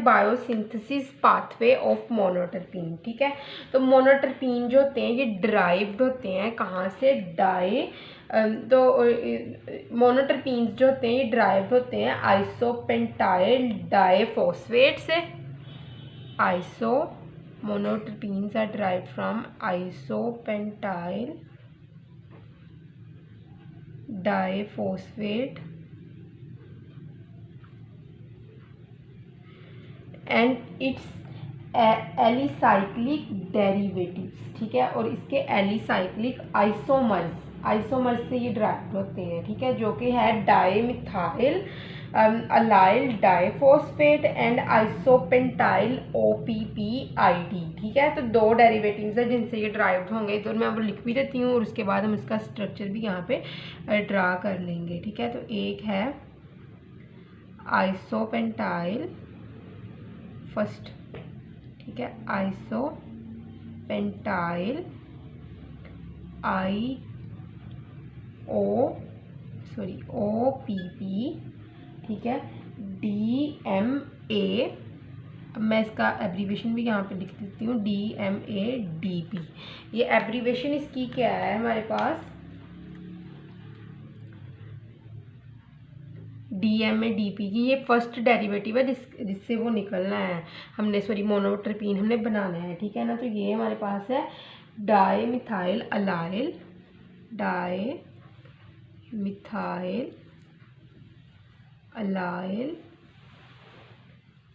Biosynthesis pathway of मोनोटर्पीन। ठीक है, तो मोनोटर्पीन जो होते हैं ये ड्राइव्ड होते हैं कहाँ से, तो मोनोटर्पीन्स जो होते हैं ये ड्राइव्ड होते हैं आइसोपेंटाइल डाइफॉस्फेट से। Monoterpenes are derived from isopentyl diphosphate and its alicyclic derivatives. ठीक है, और इसके एलिसाइक्लिक आइसोमर्स से ये ड्राइव होते हैं। ठीक है, जो कि है dimethyl allyl diphosphate and isopentyl OPPID। ठीक है, तो दो डेरिवेटिव्स हैं जिनसे ये ड्राइव्ड होंगे, तो मैं वो लिख भी देती हूँ और उसके बाद हम इसका स्ट्रक्चर भी यहाँ पे ड्रा कर लेंगे। ठीक है, तो एक है आइसोपेंटाइल फर्स्ट। ठीक है, आइसोपेंटाइल OPP। ठीक है, DMA। अब मैं इसका एब्रीवेशन भी यहाँ पे लिख देती हूँ, DMADP। ये एब्रीवेशन इसकी क्या है हमारे पास, DMADP की ये फर्स्ट डेरिवेटिव है जिससे वो निकलना है हमने, सॉरी मोनोटर्पीन हमने बनाना है। ठीक है ना, तो ये हमारे पास है डाइमिथाइल अलाइल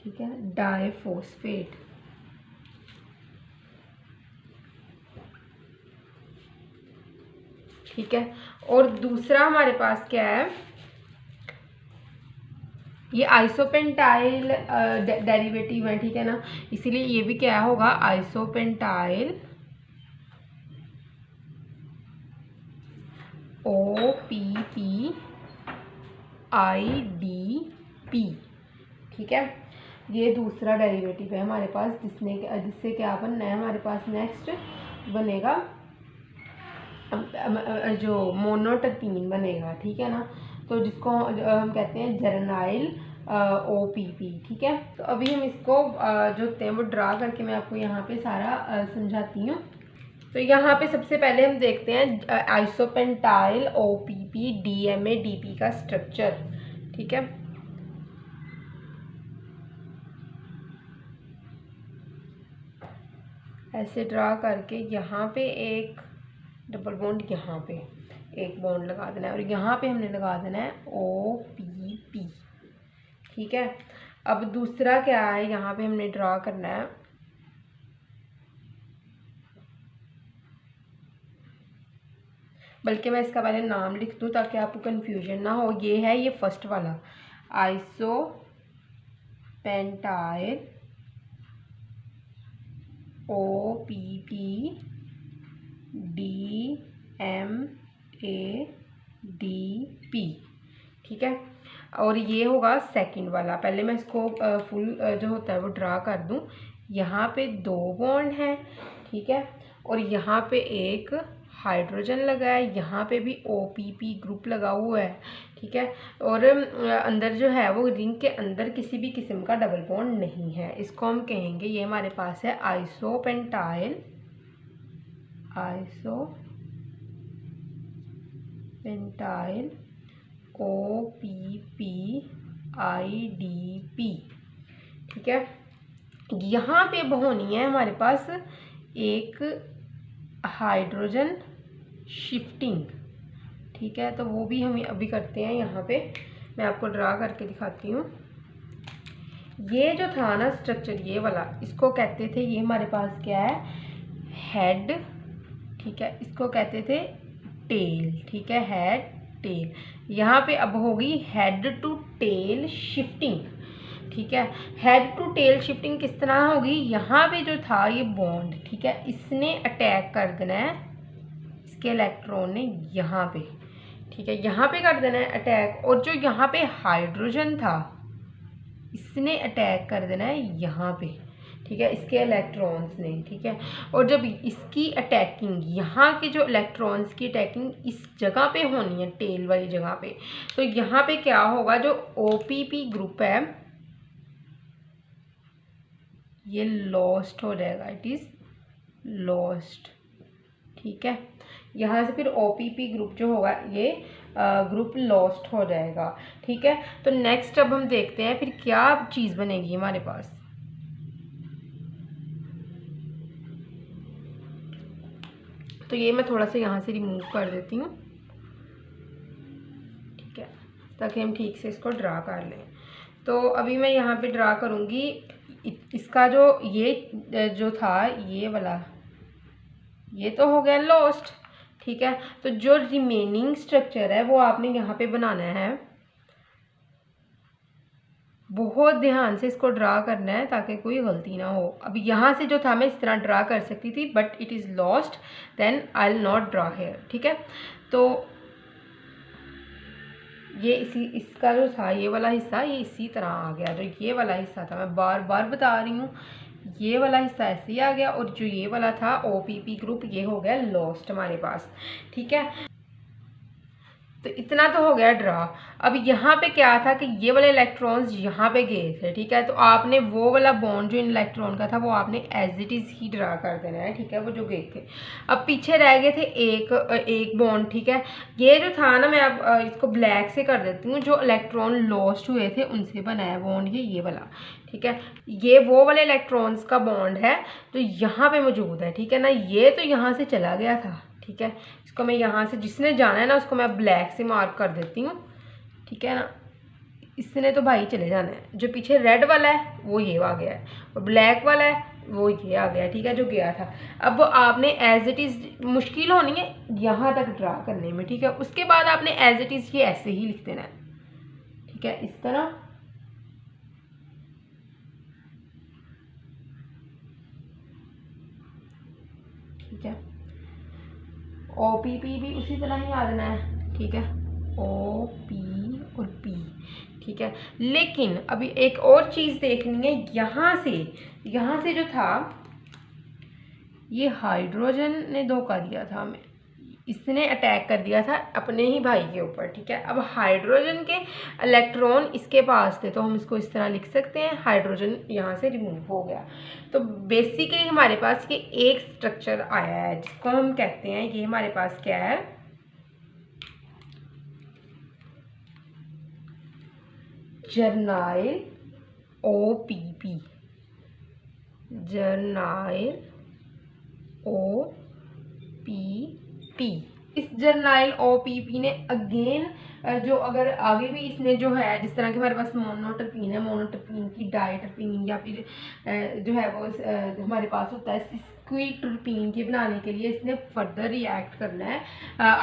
ठीक है, डाइफॉस्फेट। ठीक है, और दूसरा हमारे पास क्या है, ये आइसोपेंटाइल डेरिवेटिव है। ठीक है ना, इसीलिए ये भी क्या होगा, आइसोपेंटाइल OPPIDP। ठीक है, ये दूसरा डेरिवेटिव है हमारे पास जिससे क्या बनना है, हमारे पास नेक्स्ट बनेगा जो मोनोटर्पीन बनेगा। ठीक है ना, तो जिसको हम कहते हैं जर्नाइल OPP। ठीक है, तो अभी हम इसको जो होते हैं वो ड्रा करके मैं आपको यहाँ पे सारा समझाती हूँ। तो यहाँ पे सबसे पहले हम देखते हैं आइसोपेंटाइल OPP DMADP का स्ट्रक्चर। ठीक है, ऐसे ड्रा करके यहाँ पे एक डबल बॉन्ड, यहाँ पे एक बॉन्ड लगा देना है और यहाँ पे हमने लगा देना है OPP। ठीक है, अब दूसरा क्या है, यहाँ पे हमने ड्रा करना है बल्कि मैं इसका पहले नाम लिख दूँ ताकि आपको कन्फ्यूजन ना हो। ये है, ये फर्स्ट वाला आइसोपेंटाइल OPP DMADP। ठीक है, और ये होगा सेकंड वाला। पहले मैं इसको फुल जो होता है वो ड्रा कर दूं। यहाँ पे दो बॉन्ड हैं। ठीक है, और यहाँ पे एक हाइड्रोजन लगा है, यहाँ पे भी OPP ग्रुप लगा हुआ है। ठीक है, और अंदर जो है वो रिंग के अंदर किसी भी किस्म का डबल बॉन्ड नहीं है। इसको हम कहेंगे, ये हमारे पास है आइसोपेंटाइल OPPIDP। ठीक है, यहाँ पे होनी है हमारे पास एक हाइड्रोजन शिफ्टिंग। ठीक है, तो वो भी हम अभी करते हैं। यहाँ पे मैं आपको ड्रा करके दिखाती हूँ। ये जो था ना स्ट्रक्चर, ये वाला, इसको कहते थे, ये हमारे पास क्या है, हेड। ठीक है, इसको कहते थे टेल। ठीक है, हेड टेल। यहाँ पे अब होगी हेड टू टेल शिफ्टिंग। ठीक है, हेड टू टेल शिफ्टिंग किस तरह होगी, यहाँ पे जो था ये बॉन्ड, ठीक है, इसने अटैक कर देना है, इसके इलेक्ट्रॉन ने यहाँ पे, ठीक है, यहाँ पे कर देना है अटैक, और जो यहाँ पे हाइड्रोजन था इसने अटैक कर देना है यहाँ पे, ठीक है, इसके इलेक्ट्रॉन्स ने। ठीक है, और जब इसकी अटैकिंग, यहाँ के जो इलेक्ट्रॉन्स की अटैकिंग इस जगह पे होनी है, टेल वाली जगह पे, तो यहाँ पे क्या होगा, जो OPP ग्रुप है, ये लॉस्ट हो जाएगा, इट इज़ लॉस्ट। ठीक है, यहाँ से फिर OPP ग्रुप जो होगा ये ग्रुप लॉस्ट हो जाएगा। ठीक है, तो नेक्स्ट अब हम देखते हैं फिर क्या चीज़ बनेगी हमारे पास। तो ये मैं थोड़ा सा यहाँ से रिमूव कर देती हूँ, ठीक है, ताकि हम ठीक से इसको ड्रा कर लें। तो अभी मैं यहाँ पे ड्रा करूँगी इसका जो ये जो था ये वाला, ये तो हो गया लॉस्ट। ठीक है, तो जो रिमेनिंग स्ट्रक्चर है वो आपने यहाँ पे बनाना है, बहुत ध्यान से इसको ड्रा करना है ताकि कोई गलती ना हो। अब यहाँ से जो था मैं इस तरह ड्रा कर सकती थी, but it is lost, then I will not draw here. ठीक है, तो ये इसका जो था ये वाला हिस्सा ये इसी तरह आ गया। जो ये वाला हिस्सा था, मैं बार बार बता रही हूँ, ये वाला हिस्सा ऐसे ही आ गया, और जो ये वाला था OPP ग्रुप ये हो गया लॉस्ट हमारे पास। ठीक है, तो इतना तो हो गया ड्रा। अब यहाँ पे क्या था कि ये वाले इलेक्ट्रॉन्स यहाँ पे गए थे। ठीक है, तो आपने वो वाला बॉन्ड जो इन इलेक्ट्रॉन का था वो आपने एज इट इज़ ही ड्रा कर देना है। ठीक है, वो जो गए थे। अब पीछे रह गए थे एक बॉन्ड। ठीक है, ये जो था ना, मैं अब इसको ब्लैक से कर देती हूँ, जो इलेक्ट्रॉन लॉस्ट हुए थे उनसे बनाया बॉन्ड ये वाला। ठीक है, ये वो वाले इलेक्ट्रॉन्स का बॉन्ड है जो यहाँ पे मौजूद है। ठीक है ना, ये तो यहाँ से चला गया था। ठीक है, इसको मैं यहाँ से, जिसने जाना है ना उसको मैं ब्लैक से मार्क कर देती हूँ। ठीक है ना, इसने तो भाई चले जाना है। जो पीछे रेड वाला है वो ये आ गया है, और ब्लैक वाला है वो ये आ गया। ठीक है, जो गया था। अब वो आपने एज इट इज़, मुश्किल होनी है यहाँ तक ड्रा करने में। ठीक है, उसके बाद आपने एज इट इज़ ये ऐसे ही लिख देना है। ठीक है, इस तरह। ठीक है, OPP भी उसी तरह ही आ जाना है। ठीक है, OP और P। ठीक है, लेकिन अभी एक और चीज़ देखनी है। यहाँ से जो था ये हाइड्रोजन ने धोखा दिया था हमें, इसने अटैक कर दिया था अपने ही भाई के ऊपर। ठीक है, अब हाइड्रोजन के इलेक्ट्रॉन इसके पास थे, तो हम इसको इस तरह लिख सकते हैं, हाइड्रोजन यहाँ से रिमूव हो गया। तो बेसिकली हमारे पास ये एक स्ट्रक्चर आया है जिसको हम कहते हैं, ये हमारे पास क्या है, जर्नाइल OPP। जर्नाइल OPP। इस जर्नाइल OPP ने अगेन जो अगर आगे भी इसने जो है, जिस तरह के हमारे पास मोनोटर्पीन है, मोनोटर्पीन की डाइटर्पीन या फिर जो है वो हमारे पास होता है स्क्विटर्पीन के बनाने के लिए इसने फर्दर रिएक्ट करना है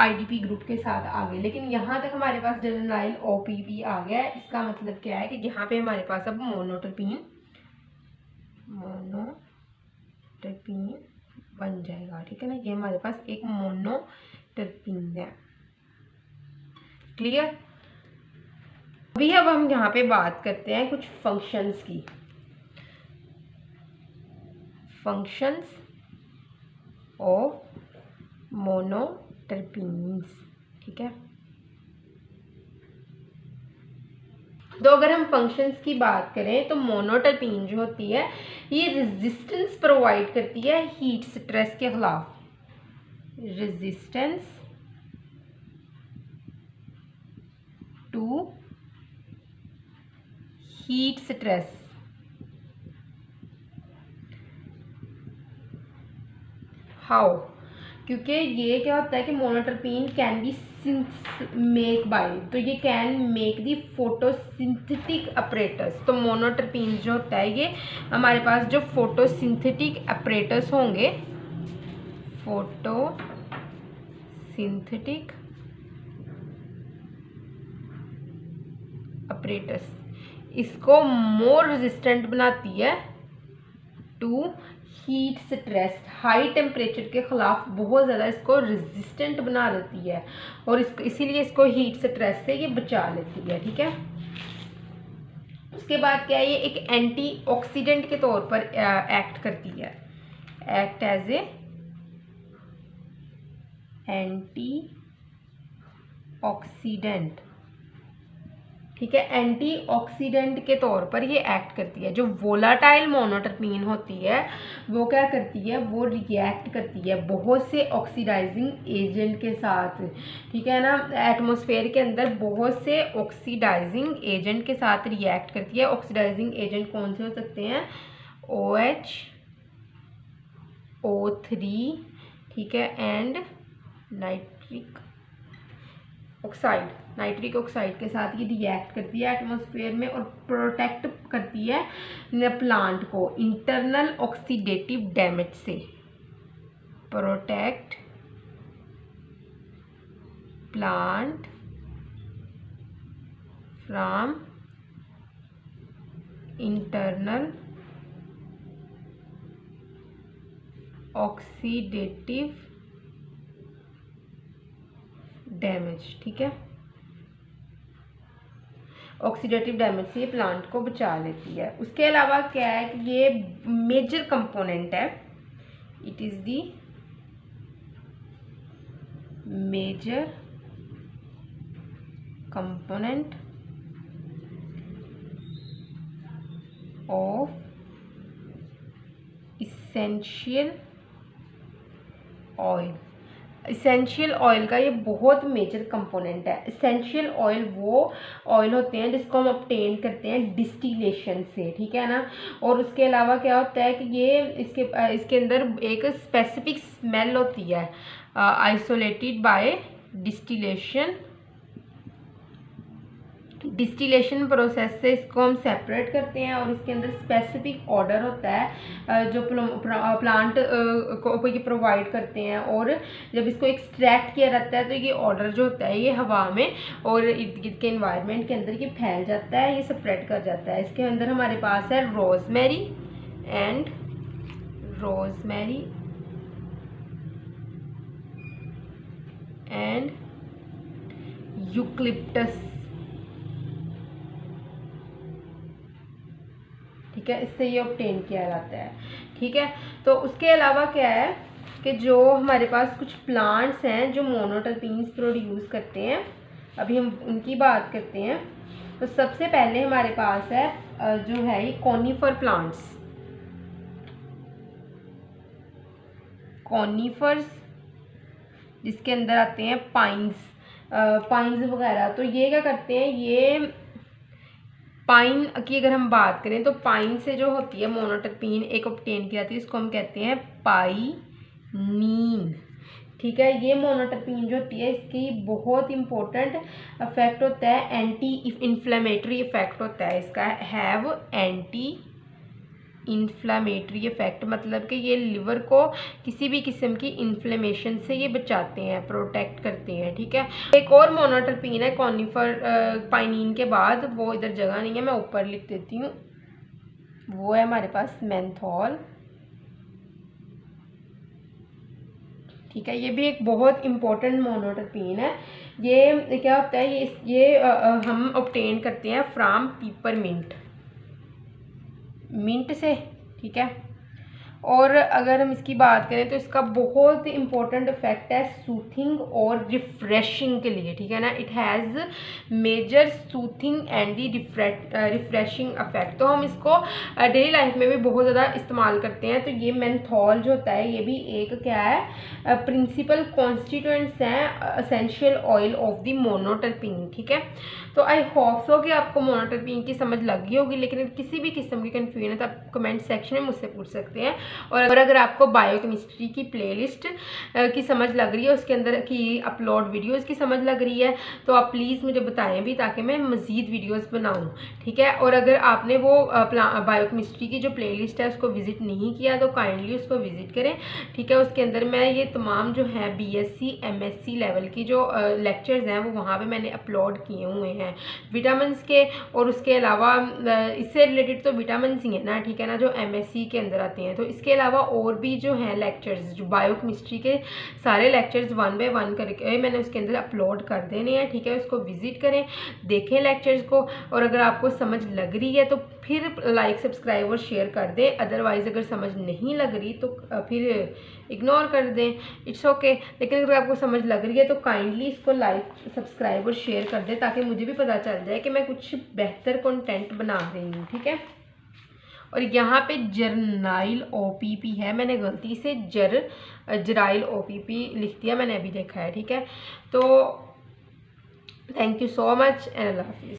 IDP ग्रुप के साथ आगे। लेकिन यहाँ तक हमारे पास जर्नाइल OPP आ गया है। इसका मतलब क्या है कि यहाँ पे हमारे पास अब मोनोटर्पीन बन जाएगा। ठीक है ना, ये हमारे पास एक मोनोटर्पीन है। क्लियर। अभी अब हम यहाँ पे बात करते हैं कुछ फंक्शंस की। Functions of monoterpenes. ठीक है, तो अगर हम फंक्शंस की बात करें तो मोनोटर्पीन जो होती है ये रेजिस्टेंस प्रोवाइड करती है हीट स्ट्रेस के खिलाफ। Resistance to heat stress. How? क्योंकि ये क्या होता है कि monoterpene can be make by, तो ये can make the photosynthetic apparatus. तो मोनोटर्पीन जो होता है ये हमारे पास जो फोटोसिंथेटिक अपरेटस होंगे, फोटोसिंथेटिक अपरेटस, इसको मोर रेजिस्टेंट बनाती है to heat stress. High temperature के खिलाफ बहुत ज़्यादा इसको रेजिस्टेंट बना देती है, और इसीलिए इसको हीट स्ट्रेस से ये बचा लेती है। ठीक है, उसके बाद क्या है, ये एक एंटीऑक्सीडेंट के तौर पर एक्ट करती है, एक्ट एज ए एंटीऑक्सीडेंट। ठीक है, एंटीऑक्सीडेंट के तौर पर ये एक्ट करती है। जो वोलाटाइल मोनोटर्पीन होती है वो क्या करती है, वो रिएक्ट करती है बहुत से ऑक्सीडाइजिंग एजेंट के साथ, ठीक है ना। एटमॉस्फेयर के अंदर बहुत से ऑक्सीडाइजिंग एजेंट के साथ रिएक्ट करती है। ऑक्सीडाइजिंग एजेंट कौन से हो सकते हैं, OH, O3, ठीक है, एंड नाइट्रिक ऑक्साइड के साथ ये रिएक्ट करती है एटमॉस्फेयर में और प्रोटेक्ट करती है प्लांट को इंटरनल ऑक्सीडेटिव डैमेज से। Protect plant from internal oxidative damage, ठीक है। ऑक्सीडेटिव डैमेज से ये प्लांट को बचा लेती है। उसके अलावा क्या है कि ये मेजर कंपोनेंट है, it is the major component of essential oil. Essential oil का ये बहुत मेजर कंपोनेंट है। इसेंशियल ऑयल वो ऑयल होते हैं जिसको हम ऑब्टेन करते हैं डिस्टिलेशन से, ठीक है ना। और उसके अलावा क्या होता है कि ये इसके अंदर एक स्पेसिफिक स्मेल होती है, आइसोलेटेड बाय डिस्टिलेशन प्रोसेस से इसको हम सेपरेट करते हैं और इसके अंदर स्पेसिफिक ऑर्डर होता है जो प्लांट को ये प्रोवाइड करते हैं। और जब इसको एक्सट्रैक्ट किया जाता है तो ये ऑर्डर जो होता है ये हवा में और इर्द गिर्द के इन्वायरमेंट के अंदर ये फैल जाता है, ये स्प्रेड कर जाता है। इसके अंदर हमारे पास है रोजमेरी एंड यूकलिप्टस, ठीक है, इससे ये ऑब्टेन किया जाता है, ठीक है। तो उसके अलावा क्या है कि जो हमारे पास कुछ प्लांट्स हैं जो मोनोटर्पीन्स प्रोड्यूस करते हैं, अभी हम उनकी बात करते हैं। तो सबसे पहले हमारे पास है जो है ये कॉनिफर प्लांट्स, कॉनिफर्स जिसके अंदर आते हैं पाइन्स वगैरह। तो ये क्या करते हैं, ये पाइन की अगर हम बात करें तो पाइन से जो होती है मोनोटर्पीन एक ऑब्टेन की जाती है, इसको हम कहते हैं पाइनीन, ठीक है। ये मोनोटर्पीन जो होती है इसकी बहुत इंपॉर्टेंट इफेक्ट होता है, एंटी इन्फ्लेमेटरी इफेक्ट होता है इसका, हैव एंटी इन्फ्लामेटरी इफेक्ट, मतलब कि ये लिवर को किसी भी किस्म की इन्फ्लेमेशन से ये बचाते हैं, प्रोटेक्ट करते हैं, ठीक है। एक और मोनोटर्पीन है कॉनिफर पाइनीन के बाद, वो इधर जगह नहीं है मैं ऊपर लिख देती हूँ, वो है हमारे पास मेंथॉल, ठीक है। ये भी एक बहुत इंपॉर्टेंट मोनोटर्पीन है। ये क्या होता है, ये हम ऑब्टेन करते हैं फ्रॉम पिपरमिंट से, ठीक है। और अगर हम इसकी बात करें तो इसका बहुत इंपॉर्टेंट इफेक्ट है सूथिंग और रिफ्रेशिंग के लिए, ठीक है ना। It has major soothing and the refreshing effect. तो हम इसको डेली लाइफ में भी बहुत ज़्यादा इस्तेमाल करते हैं। तो ये मेंथॉल जो होता है ये भी एक क्या है, प्रिंसिपल कॉन्स्टिट्यूएंट्स हैं एसेंशियल ऑयल ऑफ द मोनोटर्पीन, ठीक है। तो आई होप सो कि आपको मोनोटर्पीन की समझ लग गई होगी, लेकिन किसी भी किस्म की कन्फ्यूजन है तो आप कमेंट सेक्शन में मुझसे पूछ सकते हैं। और अगर आपको बायोकेमिस्ट्री की प्लेलिस्ट की समझ लग रही है, उसके अंदर की अपलोड वीडियोस की समझ लग रही है, तो आप प्लीज़ मुझे बताएं भी ताकि मैं मज़ीद वीडियोस बनाऊं, ठीक है। और अगर आपने वो बायोकेमिस्ट्री की जो प्लेलिस्ट है उसको विज़िट नहीं किया तो काइंडली उसको विज़िट करें, ठीक है। उसके अंदर मैं ये तमाम जो है BSc MSc लेवल की जो लेक्चर्स हैं वो वहाँ पर मैंने अपलोड किए हुए हैं विटामिन के। और उसके अलावा इससे रिलेटेड तो विटामिन ही है ना, ठीक है ना, जो MSc के अंदर आते हैं। तो इसके अलावा और भी जो हैं लेक्चर्स, जो बायोकेमिस्ट्री के सारे लेक्चर्स 1 बाय 1 करके मैंने उसके अंदर अपलोड कर देने हैं, ठीक है। उसको विजिट करें, देखें लेक्चर्स को, और अगर आपको समझ लग रही है तो फिर लाइक, सब्सक्राइब और शेयर कर दें। अदरवाइज़ अगर समझ नहीं लग रही तो फिर इग्नोर कर दें, इट्स ओके। लेकिन अगर आपको समझ लग रही है तो काइंडली इसको लाइक, सब्सक्राइब और शेयर कर दें, ताकि मुझे भी पता चल जाए कि मैं कुछ बेहतर कंटेंट बना रही हूँ, ठीक है। और यहाँ पे जर्नाइल OPP है, मैंने गलती से जराइल OPP लिख दिया, मैंने अभी देखा है, ठीक है। तो thank you so much and अल्लाह हाफिज़।